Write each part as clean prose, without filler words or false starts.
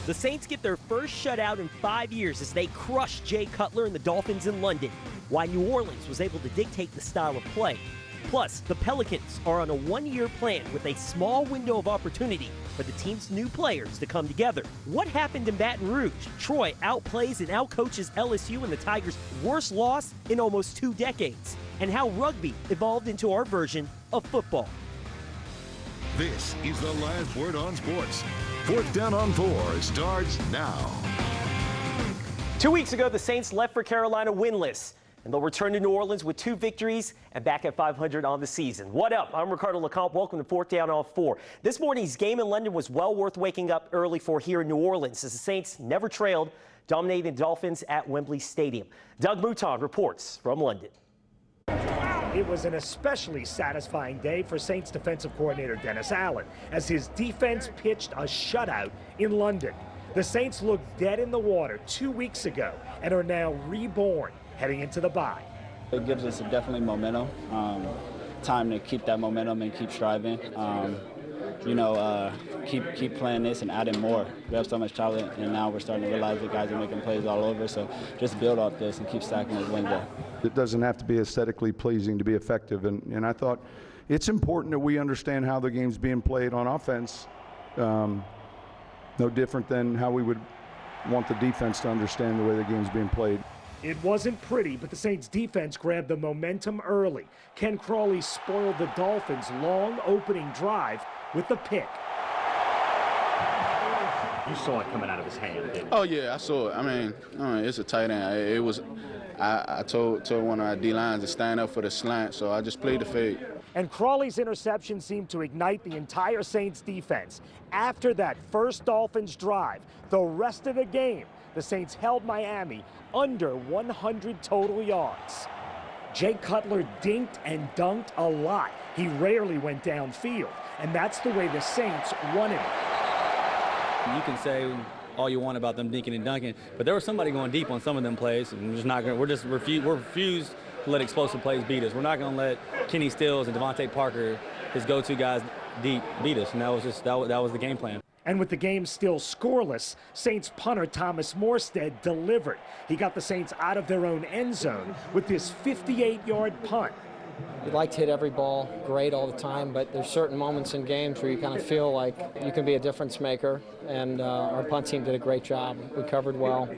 The Saints get their first shutout in 5 years as they crush Jay Cutler and the Dolphins in London, while New Orleans was able to dictate the style of play. Plus, the Pelicans are on a one-year plan with a small window of opportunity for the team's new players to come together. What happened in Baton Rouge? Troy outplays and outcoaches LSU in the Tigers' worst loss in almost 2 decades. And how rugby evolved into our version of football. This is the last word on sports. 4th Down on 4 starts now. 2 weeks ago, the Saints left for Carolina winless, and they'll return to New Orleans with 2 victories and back at 500 on the season. What up? I'm Ricardo LeCompte. Welcome to 4th Down on 4. This morning's game in London was well worth waking up early for here in New Orleans, as the Saints never trailed, dominating the Dolphins at Wembley Stadium. Doug Mouton reports from London. It was an especially satisfying day for Saints defensive coordinator Dennis Allen as his defense pitched a shutout in London. The Saints looked dead in the water 2 weeks ago and are now reborn heading into the bye. It gives us definitely momentum, time to keep that momentum and keep striving. Keep playing this and adding more. We have so much talent, and now we're starting to realize that guys are making plays all over. So just build off this and keep stacking those wins up. It doesn't have to be aesthetically pleasing to be effective, and I thought it's important that we understand how the game's being played on offense. No different than how we would want the defense to understand the way the game's being played. It wasn't pretty, but the Saints defense grabbed the momentum early. Ken Crawley spoiled the Dolphins' long opening drive with the pick. You saw it coming out of his hand, didn't you? Oh yeah, I saw it. I mean, it's a tight end. It was. I told one of our D-lines to stand up for the slant, so I just played the fade. And Crawley's interception seemed to ignite the entire Saints defense. After that first Dolphins drive, the rest of the game, the Saints held Miami under 100 total yards. Jay Cutler dinked and dunked a lot. He rarely went downfield, and that's the way the Saints wanted it. You can say all you want about them dinking and dunking, but there was somebody going deep on some of them plays, and we're refused to let explosive plays beat us. We're not going to let Kenny Stills and Devontae Parker, his go-to guys, deep beat us, and that was the game plan. And with the game still scoreless, Saints punter Thomas Morstead delivered. He got the Saints out of their own end zone with this 58-yard punt. You'd like to hit every ball great all the time, but there's certain moments in games where you kind of feel like you can be a difference maker, and our punt team did a great job. We covered well,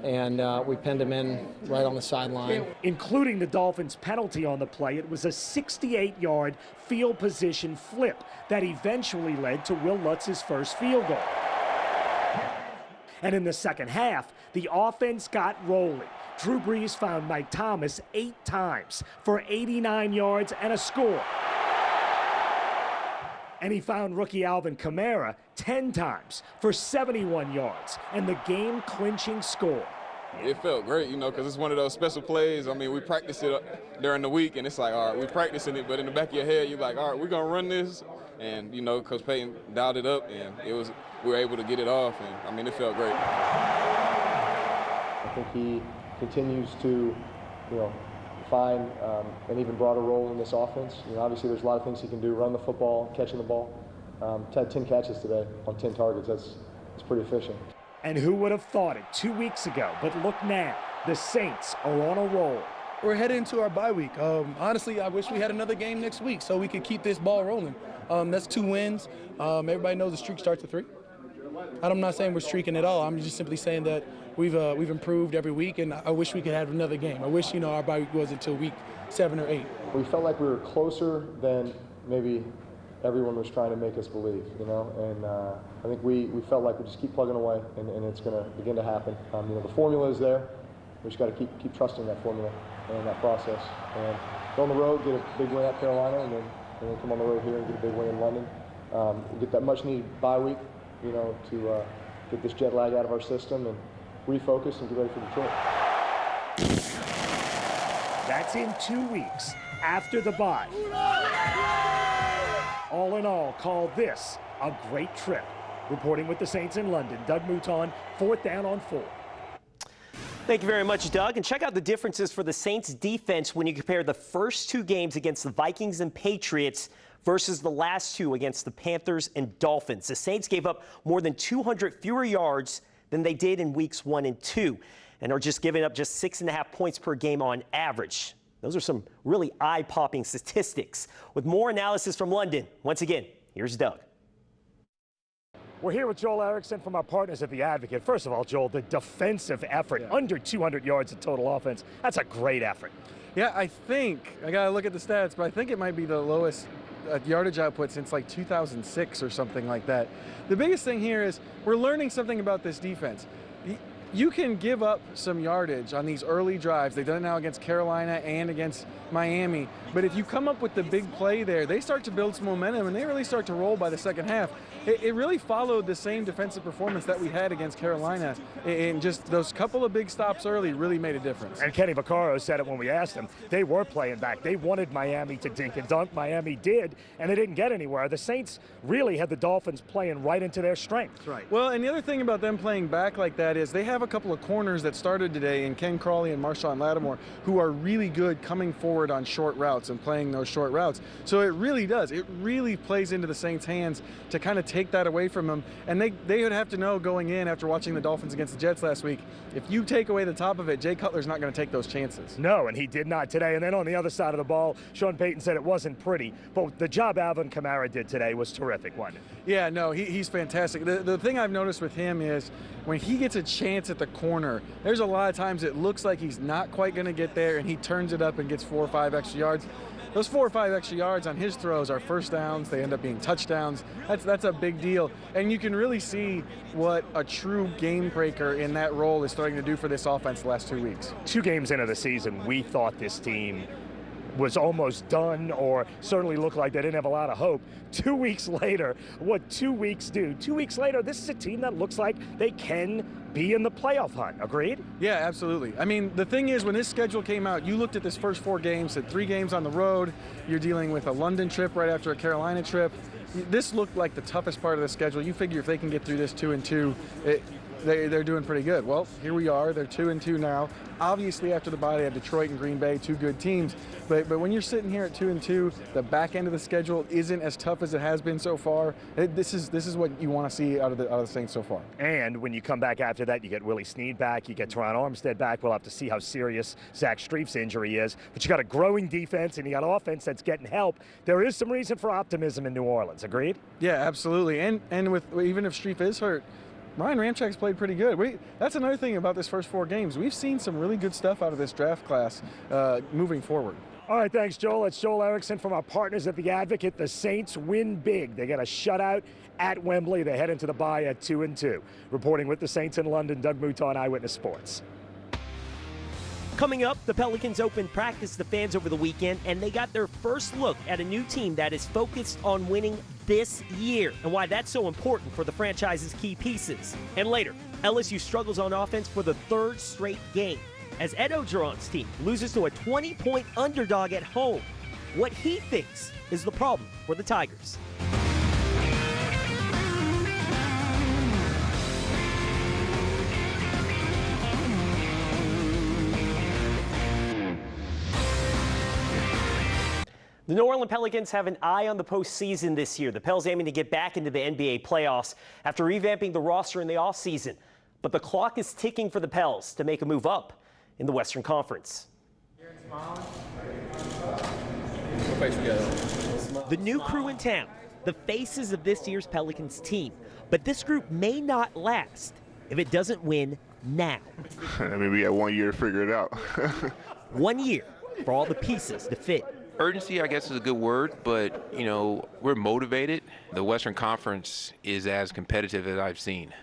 and we pinned him in right on the sideline. Including the Dolphins' penalty on the play, it was a 68-yard field position flip that eventually led to Will Lutz's first field goal. And in the second half, the offense got rolling. Drew Brees found Mike Thomas 8 times for 89 yards and a score. And he found rookie Alvin Kamara 10 times for 71 yards and the game-clinching score. It felt great, because it's one of those special plays. I mean, we practiced it during the week, and it's like, all right, we're practicing it, but in the back of your head, you're like, all right, we're going to run this. And, Coach Payton dialed it up, and we were able to get it off, and, I mean, it felt great. I think he continues to, find an even broader role in this offense. Obviously there's a lot of things he can do, run the football, catching the ball. Had 10 catches today on 10 targets. That's pretty efficient. And who would have thought it 2 weeks ago? But look now, the Saints are on a roll. We're headed into our bye week. Honestly, I wish we had another game next week so we could keep this ball rolling. That's 2 wins. Everybody knows the streak starts at 3. I'm not saying we're streaking at all. I'm just simply saying that we've improved every week, and I wish we could have another game. I wish, our bye week was until week 7 or 8. We felt like we were closer than maybe everyone was trying to make us believe, and I think we felt like we just keep plugging away, and it's going to begin to happen. The formula is there. We just got to keep trusting that formula and that process. And go on the road, get a big win at Carolina, and then come on the road here and get a big win in London. Get that much-needed bye week, to get this jet lag out of our system and refocus and get ready for Detroit. That's in 2 weeks after the bye. All in all, call this a great trip. Reporting with the Saints in London, Doug Mouton, 4th Down on 4. Thank you very much, Doug. And check out the differences for the Saints defense when you compare the first 2 games against the Vikings and Patriots versus the last 2 against the Panthers and Dolphins. The Saints gave up more than 200 fewer yards than they did in weeks 1 and 2 and are just giving up just 6.5 points per game on average. Those are some really eye-popping statistics. With more analysis from London, once again, here's Doug. We're here with Joel Erickson from our partners at The Advocate. First of all, Joel, the defensive effort, under 200 yards of total offense, that's a great effort. Yeah, I think, I got to look at the stats, but I think it might be the lowest yardage output since like 2006 or something like that. The biggest thing here is we're learning something about this defense. You can give up some yardage on these early drives. They've done it now against Carolina and against Miami. But if you come up with the big play there, they start to build some momentum, and they really start to roll by the second half. It really followed the same defensive performance that we had against Carolina. And just those couple of big stops early really made a difference. And Kenny Vaccaro said it when we asked him. They were playing back. They wanted Miami to dink and dunk. Miami did, and they didn't get anywhere. The Saints really had the Dolphins playing right into their strengths. Right. Well, and the other thing about them playing back like that is they have a couple of corners that started today in Ken Crawley and Marshawn Lattimore who are really good coming forward on short routes and playing those short routes. So it really does. It really plays into the Saints' hands to kind of take that away from them. And they would have to know going in after watching the Dolphins against the Jets last week, if you take away the top of it, Jay Cutler's not going to take those chances. No, and he did not today. And then on the other side of the ball, Sean Payton said it wasn't pretty, but the job Alvin Kamara did today was terrific, wasn't it? Yeah, no, he's fantastic. The thing I've noticed with him is when he gets a chance at the corner, there's a lot of times it looks like he's not quite going to get there, and he turns it up and gets 4 or 5 extra yards. Those 4 or 5 extra yards on his throws are first downs. They end up being touchdowns. That's a big deal. And you can really see what a true game breaker in that role is starting to do for this offense the last 2 weeks. 2 games into the season, we thought this team was almost done, or certainly looked like they didn't have a lot of hope. 2 weeks later, what 2 weeks do? 2 weeks later, this is a team that looks like they can be in the playoff hunt. Agreed? Yeah, absolutely. I mean, the thing is, when this schedule came out, you looked at this first 4 games, said 3 games on the road. You're dealing with a London trip right after a Carolina trip. This looked like the toughest part of the schedule. You figure if they can get through this 2-2, they're doing pretty good. Well, here we are. They're 2-2 now. Obviously, after the bye, they have Detroit and Green Bay, 2 good teams. But when you're sitting here at 2-2, the back end of the schedule isn't as tough as it has been so far. This is what you want to see out of the Saints so far. And when you come back after that, you get Willie Snead back, you get Teron Armstead back. We'll have to see how serious Zach Strief's injury is. But you got a growing defense, and you got offense that's getting help. There is some reason for optimism in New Orleans. Agreed? Yeah, absolutely. And with even if Strief is hurt, Ryan Ramczak's played pretty good. That's another thing about this first 4 games. We've seen some really good stuff out of this draft class moving forward. All right, thanks, Joel. It's Joel Erickson from our partners at The Advocate. The Saints win big. They get a shutout at Wembley. They head into the bye at 2-2. Reporting with the Saints in London, Doug Mouton, Eyewitness Sports. Coming up, the Pelicans opened practice to fans over the weekend, and they got their first look at a new team that is focused on winning this year, and why that's so important for the franchise's key pieces. And later, LSU struggles on offense for the 3rd straight game as Ed Ogeron's team loses to a 20-point underdog at home. What he thinks is the problem for the Tigers. The New Orleans Pelicans have an eye on the postseason this year. The Pels aiming to get back into the NBA playoffs after revamping the roster in the offseason. But the clock is ticking for the Pels to make a move up in the Western Conference. The new crew in town, the faces of this year's Pelicans team. But this group may not last if it doesn't win now. I mean, we got 1 year to figure it out. 1 year for all the pieces to fit. Urgency, I guess, is a good word, but, you know, we're motivated. The Western Conference is as competitive as I've seen,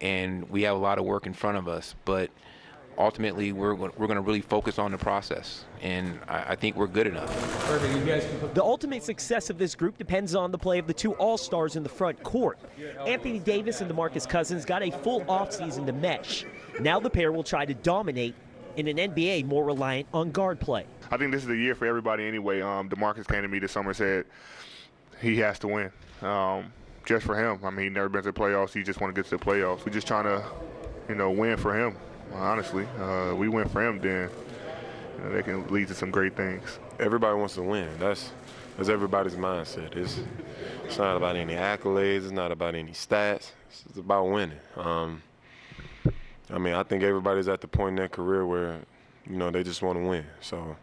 and we have a lot of work in front of us, but ultimately we're going to really focus on the process, and I think we're good enough. The ultimate success of this group depends on the play of the 2 all-stars in the front court. Anthony Davis and DeMarcus Cousins got a full offseason to mesh. Now the pair will try to dominate in an NBA more reliant on guard play. I think this is the year for everybody anyway. DeMarcus came to me this summer and said he has to win. Just for him. I mean, he's never been to the playoffs. He just want to get to the playoffs. We're just trying to, win for him. honestly. We win for them, then that can lead to some great things. Everybody wants to win. That's everybody's mindset. It's not about any accolades. It's not about any stats. It's about winning. I mean, I think everybody's at the point in their career where, they just want to win. So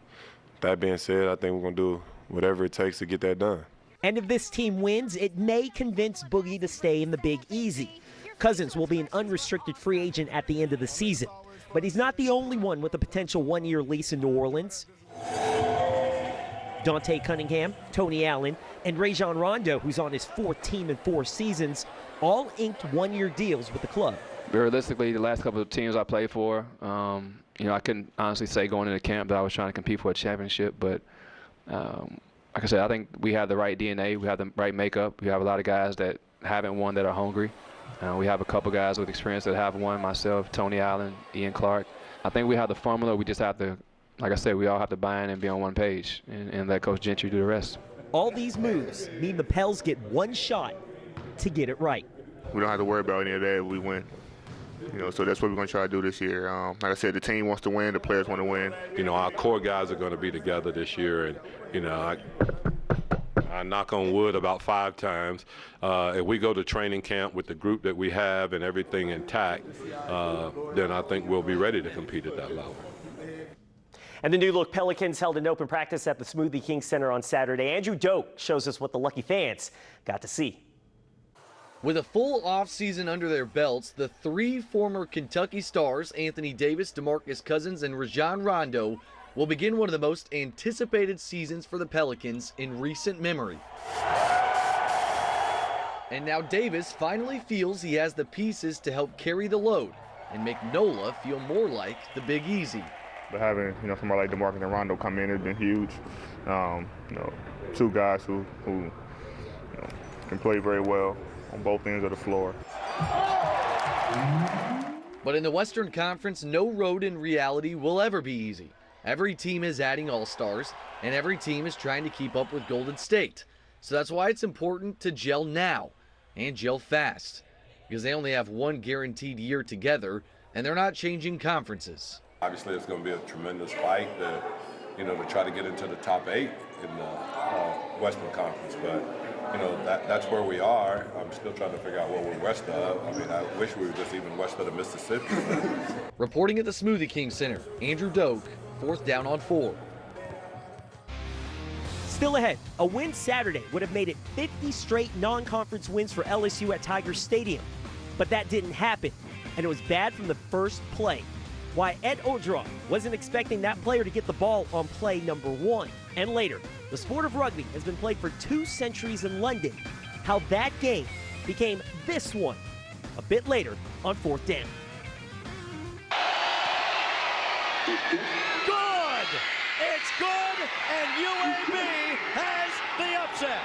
that being said, I think we're going to do whatever it takes to get that done. And if this team wins, it may convince Boogie to stay in the Big Easy. Cousins will be an unrestricted free agent at the end of the season. But he's not the only one with a potential one-year lease in New Orleans. Dante Cunningham, Tony Allen, and Rajon Rondo, who's on his fourth team in 4 seasons, all inked one-year deals with the club. Realistically, the last couple of teams I played for, I couldn't honestly say going into camp that I was trying to compete for a championship, but like I said, I think we have the right DNA, we have the right makeup, we have a lot of guys that haven't won that are hungry. We have a couple guys with experience that have won, myself, Tony Allen, Ian Clark. I think we have the formula. We just have to, like I said, we all have to buy in and be on one page and let Coach Gentry do the rest. All these moves mean the Pels get one shot to get it right. We don't have to worry about any of that if we win. So that's what we're going to try to do this year. Like I said, the team wants to win, the players want to win. Our core guys are going to be together this year, and, I knock on wood about 5 times. If we go to training camp with the group that we have and everything intact, then I think we'll be ready to compete at that level. And the new-look Pelicans held an open practice at the Smoothie King Center on Saturday. Andrew Doak shows us what the lucky fans got to see. With a full offseason under their belts, the 3 former Kentucky stars, Anthony Davis, DeMarcus Cousins, and Rajon Rondo, will begin one of the most anticipated seasons for the Pelicans in recent memory. And now Davis finally feels he has the pieces to help carry the load and make NOLA feel more like the Big Easy. But having somebody like DeMarcus and Rondo come in has been huge. 2 guys who can play very well on both ends of the floor. But in the Western Conference, no road in reality will ever be easy. Every team is adding all-stars, and every team is trying to keep up with Golden State. So that's why it's important to gel now, and gel fast, because they only have 1 guaranteed year together, and they're not changing conferences. Obviously, it's going to be a tremendous fight to try to get into the top 8 in the Western Conference, but that's where we are. I'm still trying to figure out what we're west of. I mean, I wish we were just even west of the Mississippi. Reporting at the Smoothie King Center, Andrew Doak, 4th Down on 4. Still ahead, a win Saturday would have made it 50 straight non-conference wins for LSU at Tiger Stadium. But that didn't happen, and it was bad from the first play. Why Ed Odra wasn't expecting that player to get the ball on play number 1. And later, the sport of rugby has been played for 2 centuries in London. How that game became this one. A bit later on 4th Down. Good! It's good, and UAB has the upset.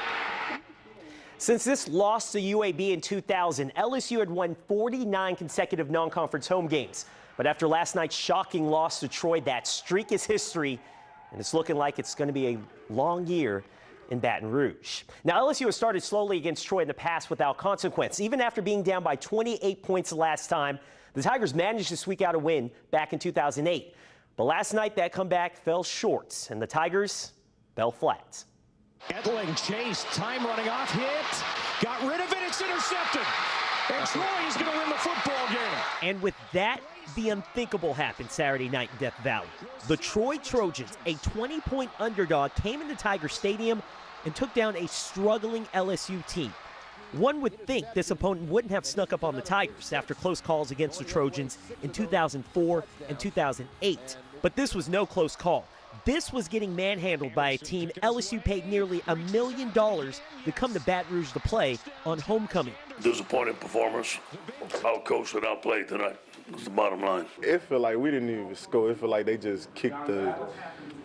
Since this loss to UAB in 2000, LSU had won 49 consecutive non-conference home games. But after last night's shocking loss to Troy, that streak is history, and it's looking like it's going to be a long year in Baton Rouge. Now, LSU has started slowly against Troy in the past without consequence. Even after being down by 28 points the last time, the Tigers managed to squeak out a win back in 2008. But last night, that comeback fell short, and the Tigers fell flat. Edling chased, time running off, hit, got rid of it, it's intercepted. And Troy is going to win the football game. And with that, the unthinkable happened Saturday night in Death Valley. The Troy Trojans, a 20-point underdog, came into Tiger Stadium and took down a struggling LSU team. One would think this opponent wouldn't have snuck up on the Tigers after close calls against the Trojans in 2004 and 2008. But this was no close call. This was getting manhandled by a team LSU paid nearly $1 million to come to Baton Rouge to play on homecoming. Disappointing performance. Our coach did not play tonight. That's the bottom line. It felt like we didn't even score. It felt like they just kicked the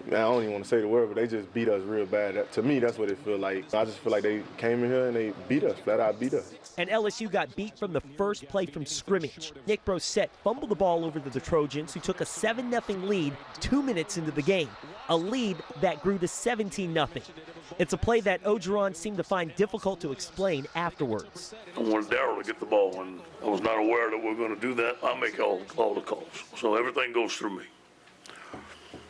I don't even want to say the word, but they just beat us real bad. To me, that's what it feels like. I just feel like they came in here and they beat us, flat out beat us. And LSU got beat from the first play from scrimmage. Nick Brosette fumbled the ball over to the Trojans, who took a 7-0 lead 2 minutes into the game, a lead that grew to 17-0. It's a play that Ogeron seemed to find difficult to explain afterwards. I wanted Darryl to get the ball, and I was not aware that we were going to do that. I make all the calls, so everything goes through me.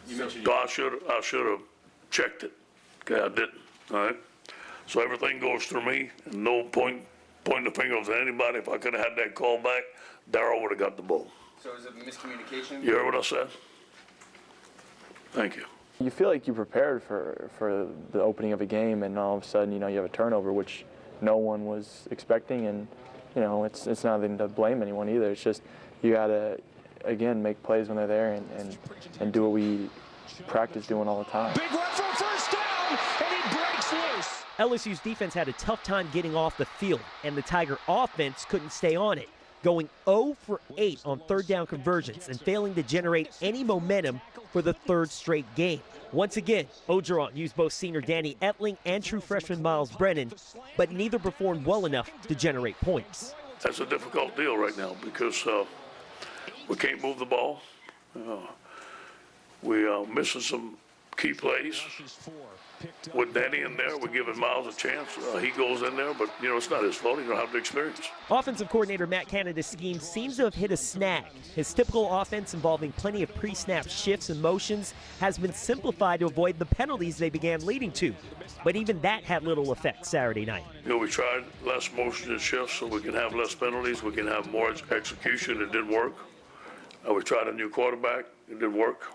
So I should have checked it. Okay, I didn't. All right. So everything goes through me, and no pointing the fingers at anybody. If I could have had that call back, Darryl would have got the ball. So is it miscommunication? You heard what I said? Thank you. You feel like you prepared for the opening of a game, and all of a sudden, you have a turnover, which no one was expecting, and it's nothing to blame anyone either. It's just you gotta, again, make plays when they're there and do what we practice doing all the time. Big run for a first down, and he breaks loose. LSU's defense had a tough time getting off the field, and the Tiger offense couldn't stay on it, going 0 for 8 on third down conversions and failing to generate any momentum for the third straight game. Once again, Ogeron used both senior Danny Etling and true freshman Miles Brennan, but neither performed well enough to generate points. That's a difficult deal right now because we can't move the ball. We're missing some key plays. With Danny in there, we're giving Miles a chance. He goes in there, but, it's not his fault. He don't have the experience. Offensive coordinator Matt Canada's scheme seems to have hit a snag. His typical offense involving plenty of pre-snap shifts and motions has been simplified to avoid the penalties they began leading to. But even that had little effect Saturday night. We tried less motion and shifts so we can have less penalties. We can have more execution. It didn't work. We tried a new quarterback. It didn't work.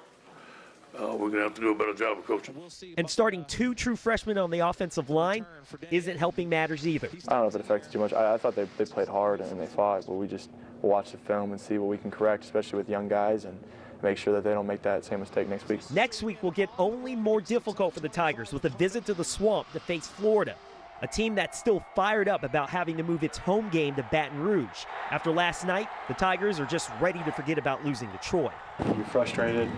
We're going to have to do a better job of coaching. And starting 2 true freshmen on the offensive line isn't helping matters either. I don't know if it affects too much. I thought they played hard and they fought, but we just watch the film and see what we can correct, especially with young guys, and make sure that they don't make that same mistake next week. Next week will get only more difficult for the Tigers with a visit to the Swamp to face Florida, a team that's still fired up about having to move its home game to Baton Rouge. After last night, the Tigers are just ready to forget about losing to Troy. You're frustrated,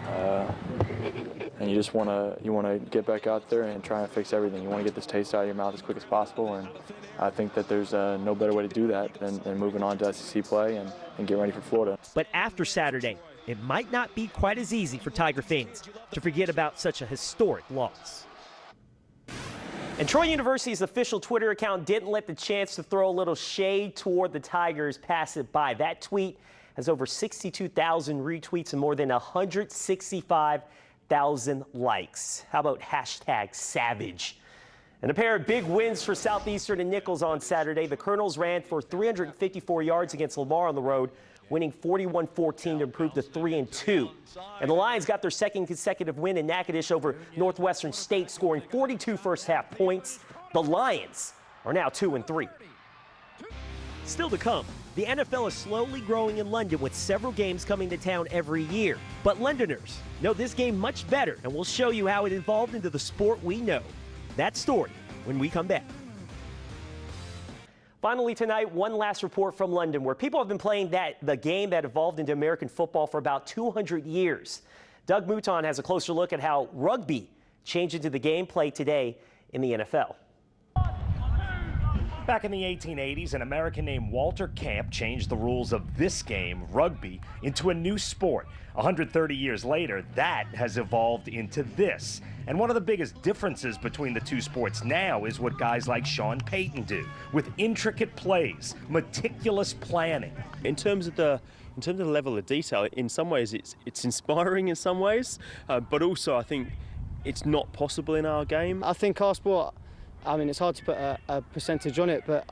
and you just want to get back out there and try and fix everything. You want to get this taste out of your mouth as quick as possible, and I think that there's no better way to do that than moving on to SEC play and get ready for Florida. But after Saturday, it might not be quite as easy for Tiger fans to forget about such a historic loss. And Troy University's official Twitter account didn't let the chance to throw a little shade toward the Tigers pass it by. That tweet has over 62,000 retweets and more than 165,000 likes. How about #savage? And a pair of big wins for Southeastern and Nichols on Saturday. The Colonels ran for 354 yards against Lamar on the road, winning 41-14 to improve to 3-2. And the Lions got their second consecutive win in Natchitoches over Northwestern State, scoring 42 first-half points. The Lions are now 2-3. Still to come, the NFL is slowly growing in London with several games coming to town every year. But Londoners know this game much better, and we'll show you how it evolved into the sport we know. That story when we come back. Finally tonight, one last report from London, where people have been playing the game that evolved into American football for about 200 years. Doug Mouton has a closer look at how rugby changed into the gameplay today in the NFL. Back in the 1880s, an American named Walter Camp changed the rules of this game, rugby, into a new sport. 130 years later, that has evolved into this. And one of the biggest differences between the two sports now is what guys like Sean Payton do, with intricate plays, meticulous planning. In terms of the level of detail, in some ways it's inspiring in some ways, but also I think it's not possible in our game. I think our sport, it's hard to put a percentage on it, but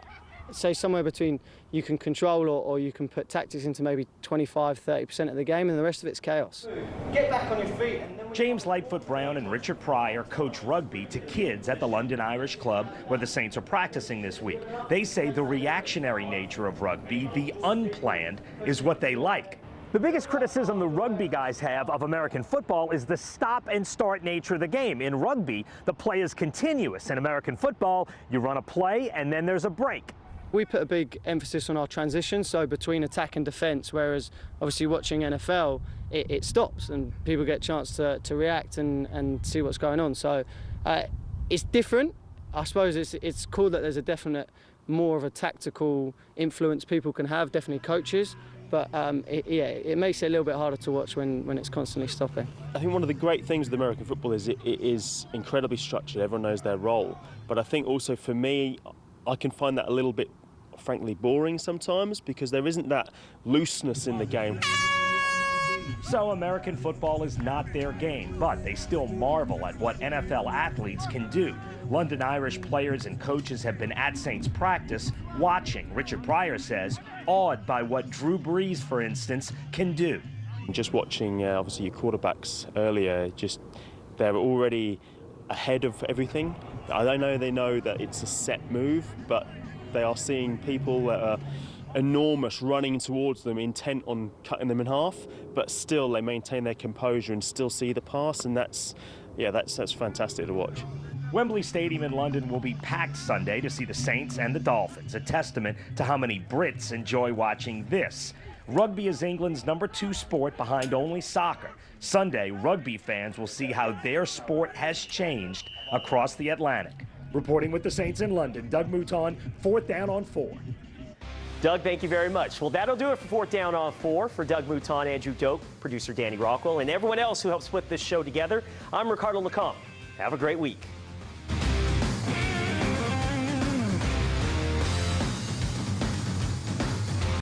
say somewhere between you can control or you can put tactics into maybe 25-30% of the game, and the rest of it's chaos. Get back on your feet. James Lightfoot Brown and Richard Pryor coach rugby to kids at the London Irish Club, where the Saints are practicing this week. They say the reactionary nature of rugby, the unplanned, is what they like. The biggest criticism the rugby guys have of American football is the stop-and-start nature of the game. In rugby, the play is continuous. In American football, you run a play and then there's a break. We put a big emphasis on our transition, so between attack and defence, whereas obviously watching NFL, it stops and people get a chance to react and see what's going on. So it's different. I suppose it's cool that there's a definite more of a tactical influence people can have, definitely coaches, but it makes it a little bit harder to watch when it's constantly stopping. I think one of the great things with American football is it is incredibly structured. Everyone knows their role. But I think also for me, I can find that a little bit, frankly, boring sometimes because there isn't that looseness in the game. So American football is not their game, but they still marvel at what NFL athletes can do. London Irish players and coaches have been at Saints practice watching. Richard Pryor says, awed by what Drew Brees, for instance, can do. Just watching, obviously, your quarterbacks earlier, they're already ahead of everything. I know that it's a set move, but they are seeing people that are enormous running towards them, intent on cutting them in half, but still they maintain their composure and still see the pass, and that's fantastic to watch. Wembley Stadium in London will be packed Sunday to see the Saints and the Dolphins, a testament to how many Brits enjoy watching this. Rugby is England's #2 sport behind only soccer. Sunday, rugby fans will see how their sport has changed across the Atlantic. Reporting with the Saints in London, Doug Mouton, 4th Down on 4. Doug, thank you very much. Well, that'll do it for 4th Down on 4. For Doug Mouton, Andrew Doak, producer Danny Rockwell, and everyone else who helps put this show together, I'm Ricardo LeComte. Have a great week.